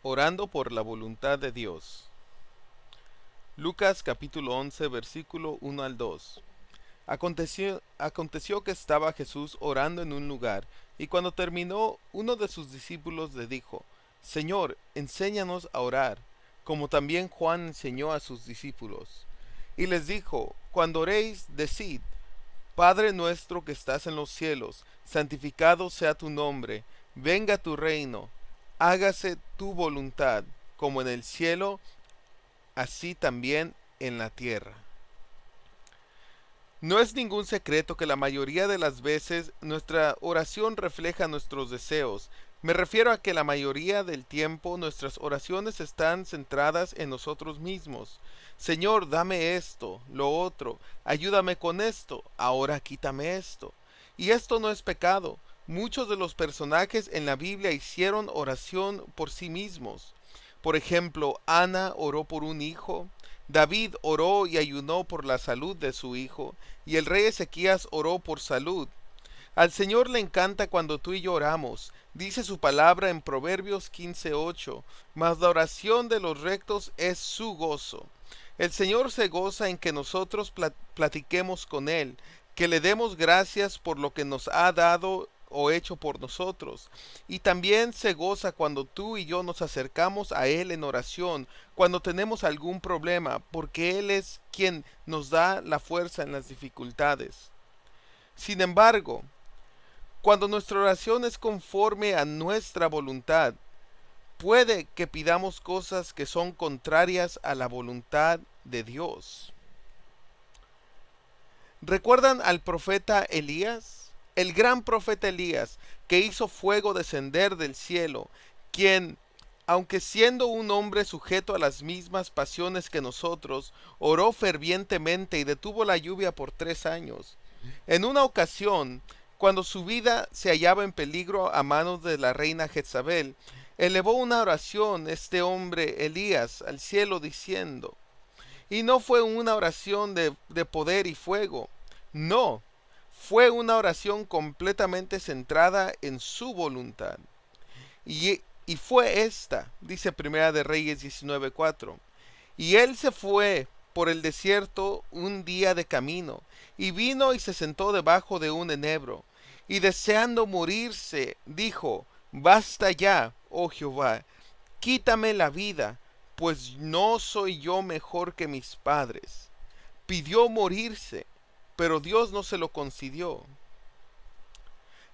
Orando por la voluntad de Dios. Lucas capítulo 11 versículo 1 al 2. Aconteció que estaba Jesús orando en un lugar, y cuando terminó, uno de sus discípulos le dijo: Señor, enséñanos a orar, como también Juan enseñó a sus discípulos. Y les dijo: Cuando oréis, decid: Padre nuestro que estás en los cielos, santificado sea tu nombre, venga tu reino, hágase tu voluntad, como en el cielo, así también en la tierra. No es ningún secreto que la mayoría de las veces nuestra oración refleja nuestros deseos. Me refiero a que la mayoría del tiempo nuestras oraciones están centradas en nosotros mismos. Señor, dame esto, lo otro, ayúdame con esto, ahora quítame esto. Y esto no es pecado. Muchos de los personajes en la Biblia hicieron oración por sí mismos. Por ejemplo, Ana oró por un hijo, David oró y ayunó por la salud de su hijo, y el rey Ezequías oró por salud. Al Señor le encanta cuando tú y yo oramos. Dice su palabra en Proverbios 15:8, mas la oración de los rectos es su gozo. El Señor se goza en que nosotros platiquemos con Él, que le demos gracias por lo que nos ha dado o hecho por nosotros. Y también se goza cuando tú y yo nos acercamos a Él en oración, cuando tenemos algún problema, porque Él es quien nos da la fuerza en las dificultades. Sin embargo, cuando nuestra oración es conforme a nuestra voluntad, puede que pidamos cosas que son contrarias a la voluntad de Dios. ¿Recuerdan al profeta Elías? El gran profeta Elías, que hizo fuego descender del cielo, quien, aunque siendo un hombre sujeto a las mismas pasiones que nosotros, oró fervientemente y detuvo la lluvia por 3 años. En una ocasión, cuando su vida se hallaba en peligro a manos de la reina Jezabel, elevó una oración este hombre Elías al cielo diciendo, y no fue una oración de poder y fuego, no, fue una oración completamente centrada en su voluntad. Y fue esta, dice Primera de Reyes 19:4. Y él se fue por el desierto un día de camino, y vino y se sentó debajo de un enebro, y deseando morirse, dijo: Basta ya, oh Jehová, quítame la vida, pues no soy yo mejor que mis padres. Pidió morirse, pero Dios no se lo concedió.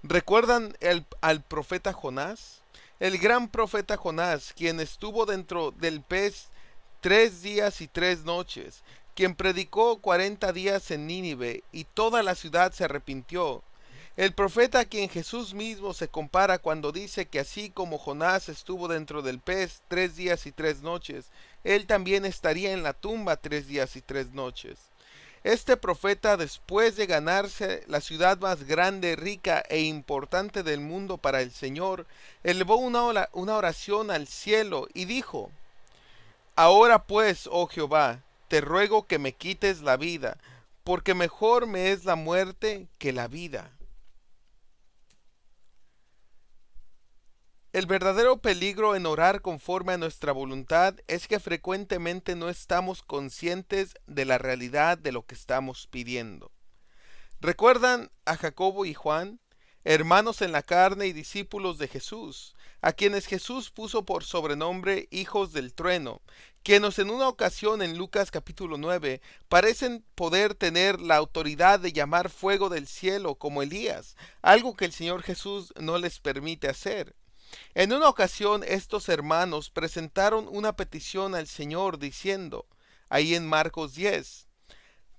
¿Recuerdan al profeta Jonás? El gran profeta Jonás, quien estuvo dentro del pez 3 días y 3 noches, quien predicó 40 días en Nínive y toda la ciudad se arrepintió. El profeta a quien Jesús mismo se compara cuando dice que así como Jonás estuvo dentro del pez 3 días y 3 noches, él también estaría en la tumba 3 días y 3 noches. Este profeta, después de ganarse la ciudad más grande, rica e importante del mundo para el Señor, elevó una oración al cielo y dijo: Ahora pues, oh Jehová, te ruego que me quites la vida, porque mejor me es la muerte que la vida. El verdadero peligro en orar conforme a nuestra voluntad es que frecuentemente no estamos conscientes de la realidad de lo que estamos pidiendo. ¿Recuerdan a Jacobo y Juan, hermanos en la carne y discípulos de Jesús, a quienes Jesús puso por sobrenombre hijos del trueno, quienes en una ocasión en Lucas capítulo 9 parecen poder tener la autoridad de llamar fuego del cielo como Elías, algo que el Señor Jesús no les permite hacer? En una ocasión estos hermanos presentaron una petición al Señor diciendo, ahí en Marcos 10,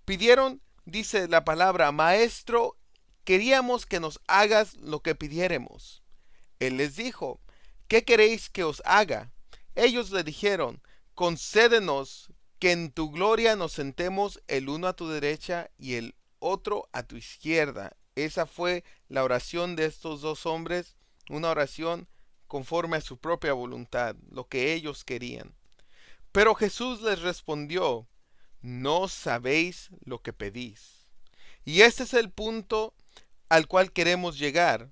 pidieron, dice la palabra: Maestro, queríamos que nos hagas lo que pidiéremos. Él les dijo: ¿Qué queréis que os haga? Ellos le dijeron: Concédenos que en tu gloria nos sentemos el uno a tu derecha y el otro a tu izquierda. Esa fue la oración de estos dos hombres, una oración conforme a su propia voluntad, lo que ellos querían. Pero Jesús les respondió: No sabéis lo que pedís. Y este es el punto al cual queremos llegar,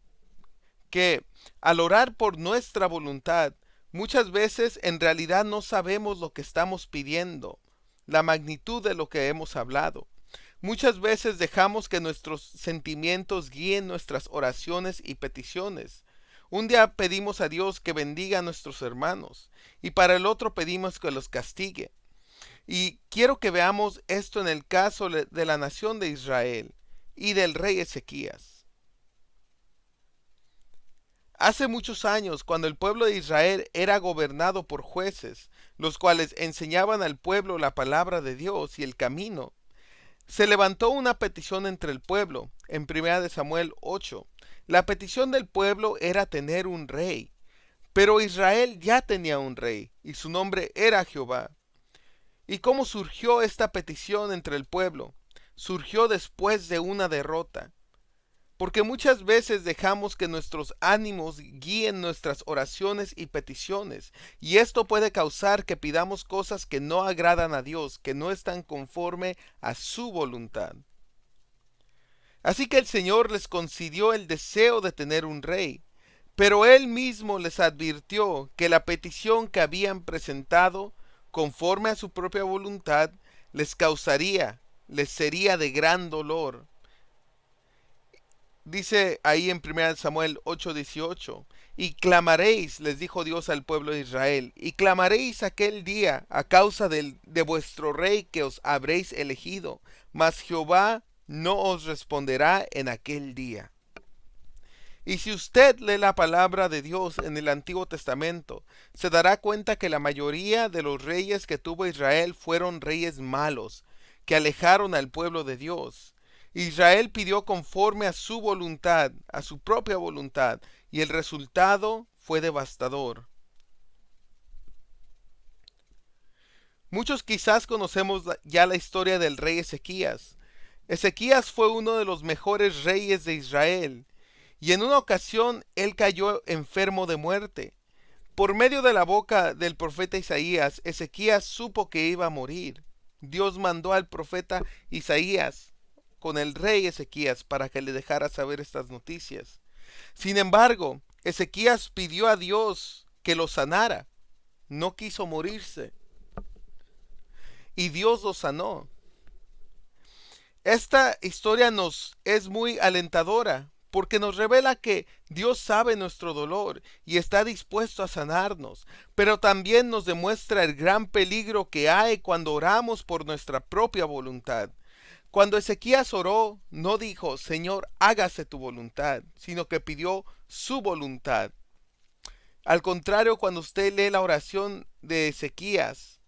que al orar por nuestra voluntad, Muchas veces en realidad no sabemos lo que estamos pidiendo, la magnitud de lo que hemos hablado. Muchas veces dejamos que nuestros sentimientos guíen nuestras oraciones y peticiones. Un día pedimos a Dios que bendiga a nuestros hermanos y para el otro pedimos que los castigue. Y quiero que veamos esto en el caso de la nación de Israel y del rey Ezequías. Hace muchos años, cuando el pueblo de Israel era gobernado por jueces, los cuales enseñaban al pueblo la palabra de Dios y el camino, se levantó una petición entre el pueblo, en 1 Samuel 8. La petición del pueblo era tener un rey, pero Israel ya tenía un rey, y su nombre era Jehová. ¿Y cómo surgió esta petición entre el pueblo? Surgió después de una derrota. Porque muchas veces dejamos que nuestros ánimos guíen nuestras oraciones y peticiones, y esto puede causar que pidamos cosas que no agradan a Dios, que no están conforme a su voluntad. Así que el Señor les concedió el deseo de tener un rey, pero Él mismo les advirtió que la petición que habían presentado, conforme a su propia voluntad, les sería de gran dolor. Dice ahí en 1 Samuel 8:18, y clamaréis, les dijo Dios al pueblo de Israel, y clamaréis aquel día a causa de vuestro rey que os habréis elegido, mas Jehová no os responderá en aquel día. Y si usted lee la palabra de Dios en el Antiguo Testamento, se dará cuenta que la mayoría de los reyes que tuvo Israel fueron reyes malos, que alejaron al pueblo de Dios. Israel pidió conforme a su voluntad, a su propia voluntad, y el resultado fue devastador. Muchos quizás conocemos ya la historia del rey Ezequías. Ezequías fue uno de los mejores reyes de Israel, y en una ocasión él cayó enfermo de muerte. Por medio de la boca del profeta Isaías, Ezequías supo que iba a morir. Dios mandó al profeta Isaías con el rey Ezequías para que le dejara saber estas noticias. Sin embargo, Ezequías pidió a Dios que lo sanara. No quiso morirse. Y Dios lo sanó. Esta historia nos es muy alentadora porque nos revela que Dios sabe nuestro dolor y está dispuesto a sanarnos, pero también nos demuestra el gran peligro que hay cuando oramos por nuestra propia voluntad. Cuando Ezequías oró, no dijo, Señor, hágase tu voluntad, sino que pidió su voluntad. Al contrario, cuando usted lee la oración de Ezequías,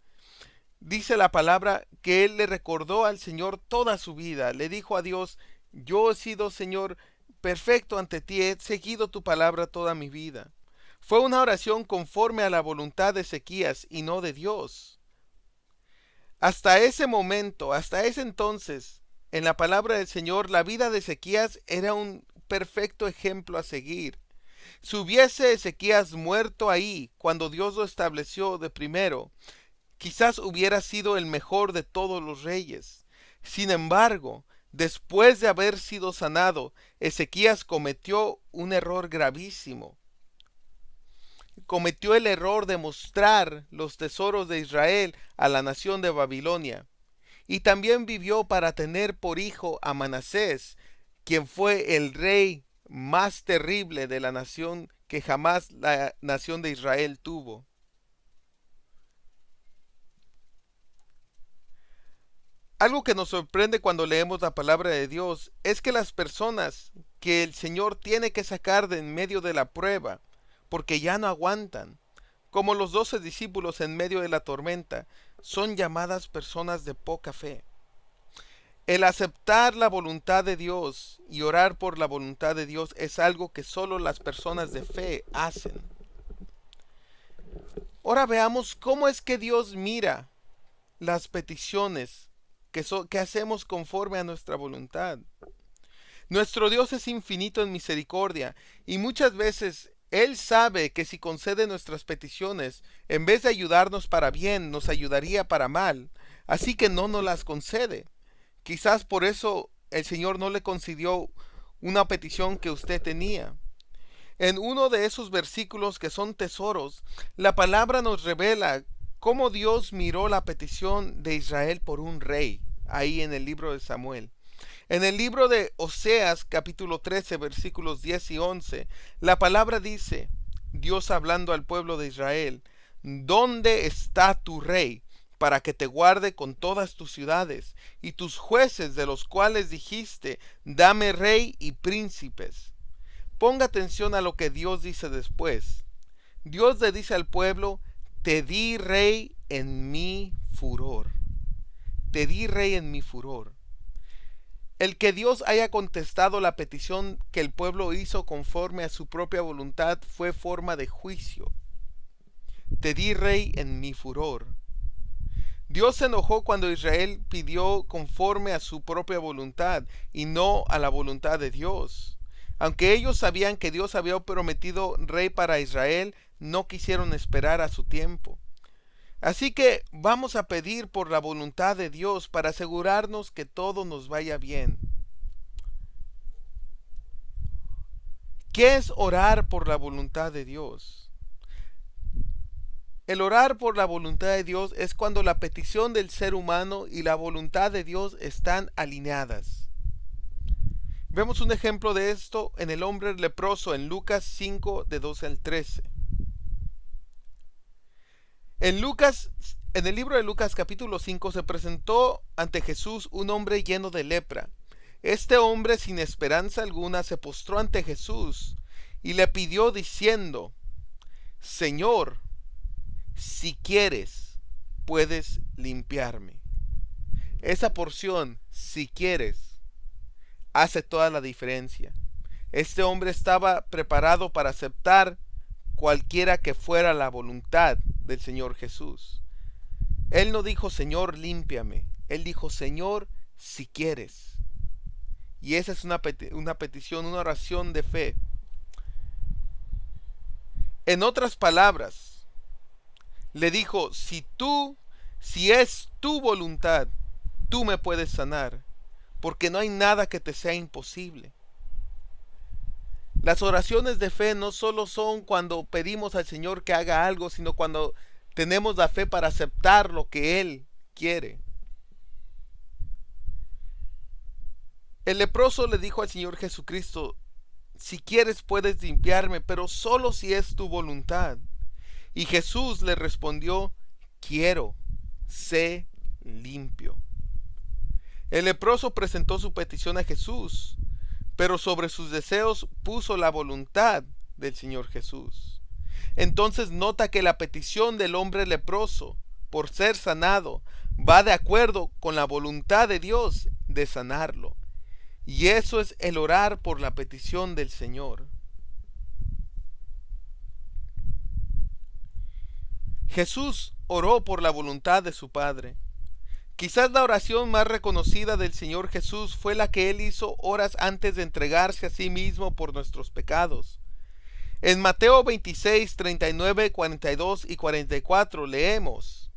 dice la palabra que él le recordó al Señor toda su vida. Le dijo a Dios, yo he sido, Señor, perfecto ante ti, he seguido tu palabra toda mi vida. Fue una oración conforme a la voluntad de Ezequías y no de Dios. Hasta ese momento, hasta ese entonces, en la palabra del Señor, la vida de Ezequías era un perfecto ejemplo a seguir. Si hubiese Ezequías muerto ahí, cuando Dios lo estableció de primero, quizás hubiera sido el mejor de todos los reyes. Sin embargo, después de haber sido sanado, Ezequías cometió un error gravísimo. Cometió el error de mostrar los tesoros de Israel a la nación de Babilonia. Y también vivió para tener por hijo a Manasés, quien fue el rey más terrible de la nación que jamás la nación de Israel tuvo. Algo que nos sorprende cuando leemos la palabra de Dios es que las personas que el Señor tiene que sacar de en medio de la prueba, porque ya no aguantan, como los 12 discípulos en medio de la tormenta, son llamadas personas de poca fe. El aceptar la voluntad de Dios y orar por la voluntad de Dios es algo que solo las personas de fe hacen. Ahora veamos cómo es que Dios mira las peticiones que hacemos conforme a nuestra voluntad. Nuestro Dios es infinito en misericordia y muchas veces Él sabe que si concede nuestras peticiones, en vez de ayudarnos para bien, nos ayudaría para mal, así que no nos las concede. Quizás por eso el Señor no le concedió una petición que usted tenía. En uno de esos versículos que son tesoros, la palabra nos revela cómo Dios miró la petición de Israel por un rey, ahí en el libro de Samuel. En el libro de Oseas, capítulo 13, versículos 10 y 11, la palabra dice, Dios hablando al pueblo de Israel, ¿dónde está tu rey para que te guarde con todas tus ciudades y tus jueces de los cuales dijiste, dame rey y príncipes? Ponga atención a lo que Dios dice después. Dios le dice al pueblo, te di rey en mi furor. Te di rey en mi furor. El que Dios haya contestado la petición que el pueblo hizo conforme a su propia voluntad fue forma de juicio. Te di rey en mi furor. Dios se enojó cuando Israel pidió conforme a su propia voluntad y no a la voluntad de Dios. Aunque ellos sabían que Dios había prometido rey para Israel, no quisieron esperar a su tiempo. Así que vamos a pedir por la voluntad de Dios para asegurarnos que todo nos vaya bien. ¿Qué es orar por la voluntad de Dios? El orar por la voluntad de Dios es cuando la petición del ser humano y la voluntad de Dios están alineadas. Vemos un ejemplo de esto en el hombre leproso en Lucas 5, de 12 al 13. En el libro de Lucas capítulo 5 se presentó ante Jesús un hombre lleno de lepra. Este hombre sin esperanza alguna se postró ante Jesús y le pidió diciendo, Señor, si quieres, puedes limpiarme. Esa porción, si quieres, hace toda la diferencia. Este hombre estaba preparado para aceptar cualquiera que fuera la voluntad del Señor Jesús. Él no dijo, Señor, límpiame. Él dijo, Señor, si quieres. Y esa es una petición, una oración de fe. En otras palabras, le dijo, si es tu voluntad, tú me puedes sanar, porque no hay nada que te sea imposible. Las oraciones de fe no solo son cuando pedimos al Señor que haga algo, sino cuando tenemos la fe para aceptar lo que Él quiere. El leproso le dijo al Señor Jesucristo, si quieres puedes limpiarme, pero solo si es tu voluntad. Y Jesús le respondió, quiero, sé limpio. El leproso presentó su petición a Jesús, pero sobre sus deseos puso la voluntad del Señor Jesús. Entonces nota que la petición del hombre leproso por ser sanado va de acuerdo con la voluntad de Dios de sanarlo. Y eso es el orar por la petición del Señor. Jesús oró por la voluntad de su Padre. Quizás la oración más reconocida del Señor Jesús fue la que Él hizo horas antes de entregarse a sí mismo por nuestros pecados. En Mateo 26, 39, 42 y 44 leemos.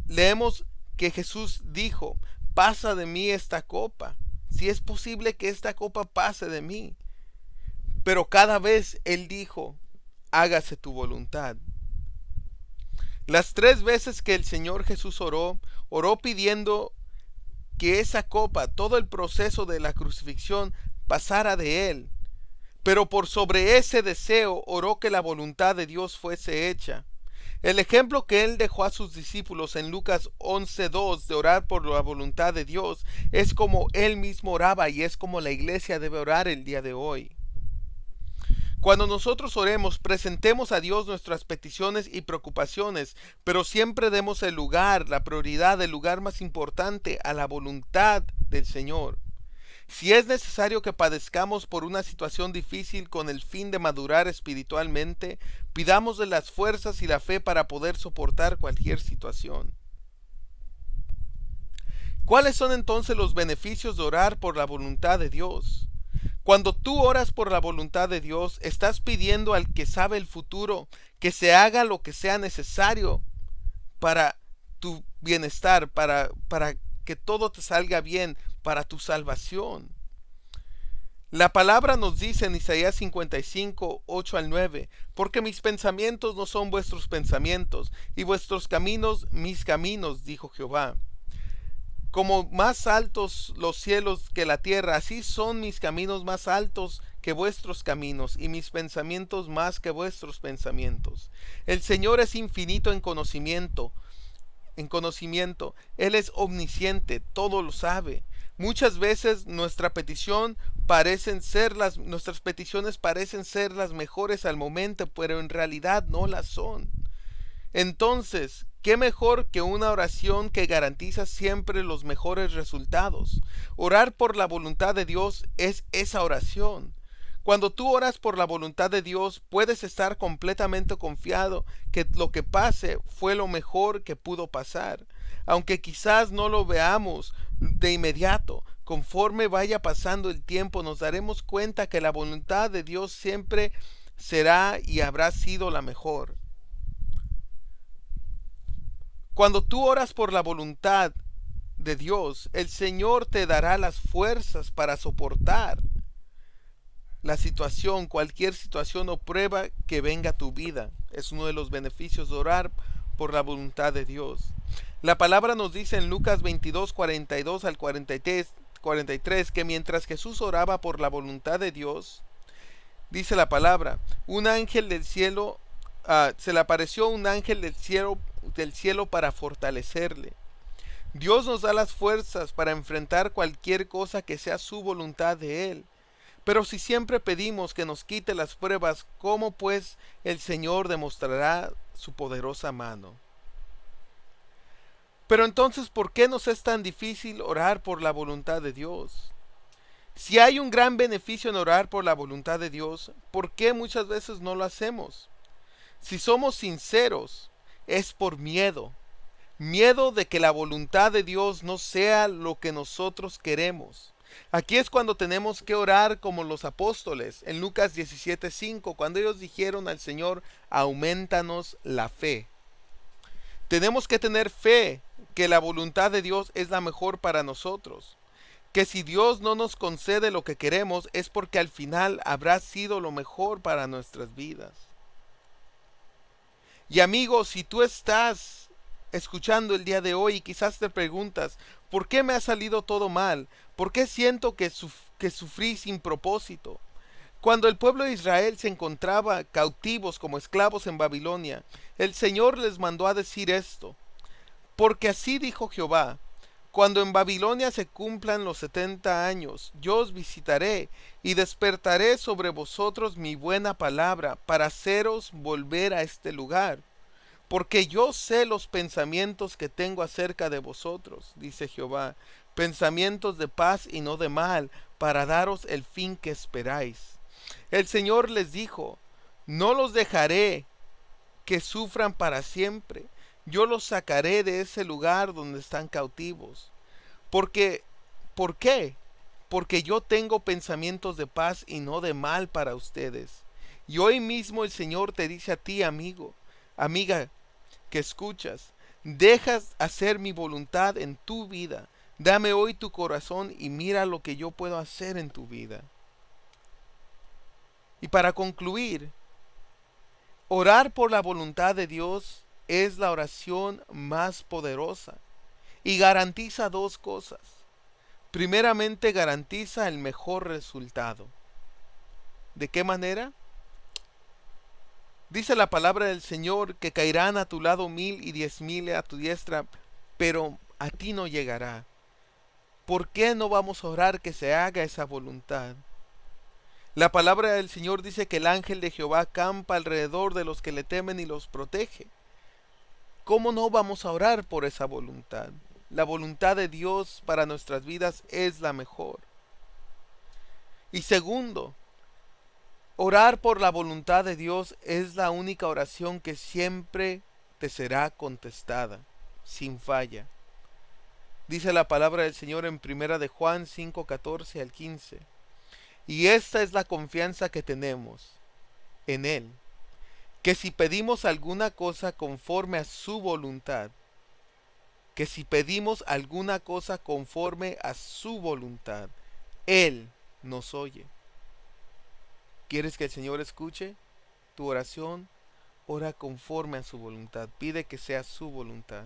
Leemos que Jesús dijo, pasa de mí esta copa, si es posible que esta copa pase de mí. Pero cada vez Él dijo, hágase tu voluntad. Las 3 veces que el Señor Jesús oró pidiendo que esa copa, todo el proceso de la crucifixión, pasara de Él. Pero por sobre ese deseo oró que la voluntad de Dios fuese hecha. El ejemplo que Él dejó a sus discípulos en Lucas 11:2 de orar por la voluntad de Dios es como Él mismo oraba y es como la iglesia debe orar el día de hoy. Cuando nosotros oremos, presentemos a Dios nuestras peticiones y preocupaciones, pero siempre demos el lugar, la prioridad, el lugar más importante a la voluntad del Señor. Si es necesario que padezcamos por una situación difícil con el fin de madurar espiritualmente, pidamosle las fuerzas y la fe para poder soportar cualquier situación. ¿Cuáles son entonces los beneficios de orar por la voluntad de Dios? Cuando tú oras por la voluntad de Dios, estás pidiendo al que sabe el futuro que se haga lo que sea necesario para tu bienestar, para que todo te salga bien, para tu salvación. La palabra nos dice en Isaías 55, 8 al 9, porque mis pensamientos no son vuestros pensamientos, y vuestros caminos mis caminos, dijo Jehová. Como más altos los cielos que la tierra, así son mis caminos más altos que vuestros caminos, y mis pensamientos más que vuestros pensamientos. El Señor es infinito en conocimiento. Él es omnisciente, todo lo sabe. Muchas veces nuestras peticiones parecen ser las mejores al momento, pero en realidad no las son. Entonces, ¿qué mejor que una oración que garantiza siempre los mejores resultados? Orar por la voluntad de Dios es esa oración. Cuando tú oras por la voluntad de Dios, puedes estar completamente confiado que lo que pase fue lo mejor que pudo pasar. Aunque quizás no lo veamos de inmediato, conforme vaya pasando el tiempo, nos daremos cuenta que la voluntad de Dios siempre será y habrá sido la mejor. Cuando tú oras por la voluntad de Dios, el Señor te dará las fuerzas para soportar cualquier situación o prueba que venga a tu vida. Es uno de los beneficios de orar por la voluntad de Dios. La palabra nos dice en Lucas 22, 42 al 43, que mientras Jesús oraba por la voluntad de Dios, dice la palabra, un ángel del cielo, se le apareció un ángel del cielo para fortalecerle. Dios nos da las fuerzas para enfrentar cualquier cosa que sea su voluntad de Él. Pero si siempre pedimos que nos quite las pruebas, ¿cómo pues el Señor demostrará su poderosa mano? Pero entonces, ¿por qué nos es tan difícil orar por la voluntad de Dios? Si hay un gran beneficio en orar por la voluntad de Dios, ¿por qué muchas veces no lo hacemos? Si somos sinceros, es por miedo. Miedo de que la voluntad de Dios no sea lo que nosotros queremos. Aquí es cuando tenemos que orar como los apóstoles en Lucas 17:5, cuando ellos dijeron al Señor, aumentanos la fe. Tenemos que tener fe que la voluntad de Dios es la mejor para nosotros. Que si Dios no nos concede lo que queremos es porque al final habrá sido lo mejor para nuestras vidas. Y amigo, si tú estás escuchando el día de hoy y quizás te preguntas, ¿por qué me ha salido todo mal? ¿Por qué siento que sufrí sin propósito? Cuando el pueblo de Israel se encontraba cautivos como esclavos en Babilonia, el Señor les mandó a decir esto, porque así dijo Jehová, cuando en Babilonia se cumplan los 70 años, yo os visitaré y despertaré sobre vosotros mi buena palabra para haceros volver a este lugar. Porque yo sé los pensamientos que tengo acerca de vosotros, dice Jehová, pensamientos de paz y no de mal, para daros el fin que esperáis. El Señor les dijo, no los dejaré que sufran para siempre, yo los sacaré de ese lugar donde están cautivos. Porque, ¿por qué? Porque yo tengo pensamientos de paz y no de mal para ustedes. Y hoy mismo el Señor te dice a ti, amigo, amiga, que escuchas, dejas hacer mi voluntad en tu vida. Dame hoy tu corazón y mira lo que yo puedo hacer en tu vida. Y para concluir, orar por la voluntad de Dios es la oración más poderosa y garantiza dos cosas. Primeramente, garantiza el mejor resultado. ¿De qué manera? Dice la palabra del Señor que caerán a tu lado 1000 y 10,000 a tu diestra, pero a ti no llegará. ¿Por qué no vamos a orar que se haga esa voluntad? La palabra del Señor dice que el ángel de Jehová campa alrededor de los que le temen y los protege. ¿Cómo no vamos a orar por esa voluntad? La voluntad de Dios para nuestras vidas es la mejor. Y segundo, orar por la voluntad de Dios es la única oración que siempre te será contestada, sin falla. Dice la palabra del Señor en primera de Juan 5, 14 al 15. Y esta es la confianza que tenemos en Él, que si pedimos alguna cosa conforme a su voluntad, que si pedimos alguna cosa conforme a su voluntad, Él nos oye. ¿Quieres que el Señor escuche tu oración? Ora conforme a su voluntad. Pide que sea su voluntad.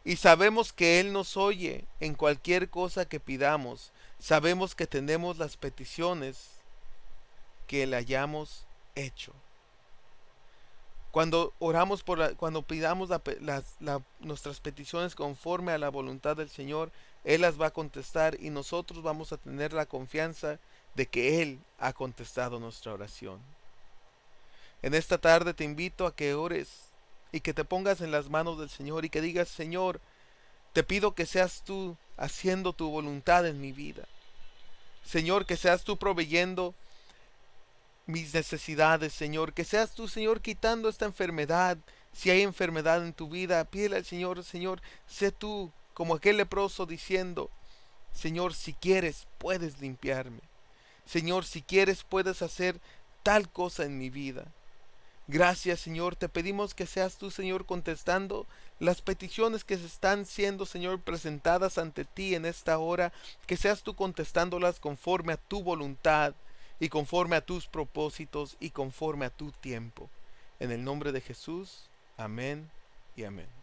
Y sabemos que Él nos oye en cualquier cosa que pidamos. Sabemos que tenemos las peticiones que le hayamos hecho. Cuando oramos cuando pidamos nuestras peticiones conforme a la voluntad del Señor, Él las va a contestar y nosotros vamos a tener la confianza de que Él ha contestado nuestra oración. En esta tarde te invito a que ores y que te pongas en las manos del Señor y que digas: Señor, te pido que seas tú haciendo tu voluntad en mi vida. Señor, que seas tú proveyendo mis necesidades, Señor. Que seas tú, Señor, quitando esta enfermedad. Si hay enfermedad en tu vida, pídele al Señor: Señor, sé tú como aquel leproso diciendo: Señor, si quieres, puedes limpiarme. Señor, si quieres, puedes hacer tal cosa en mi vida. Gracias, Señor. Te pedimos que seas tú, Señor, contestando las peticiones que se están siendo, Señor, presentadas ante ti en esta hora. Que seas tú contestándolas conforme a tu voluntad y conforme a tus propósitos y conforme a tu tiempo. En el nombre de Jesús. Amén y amén.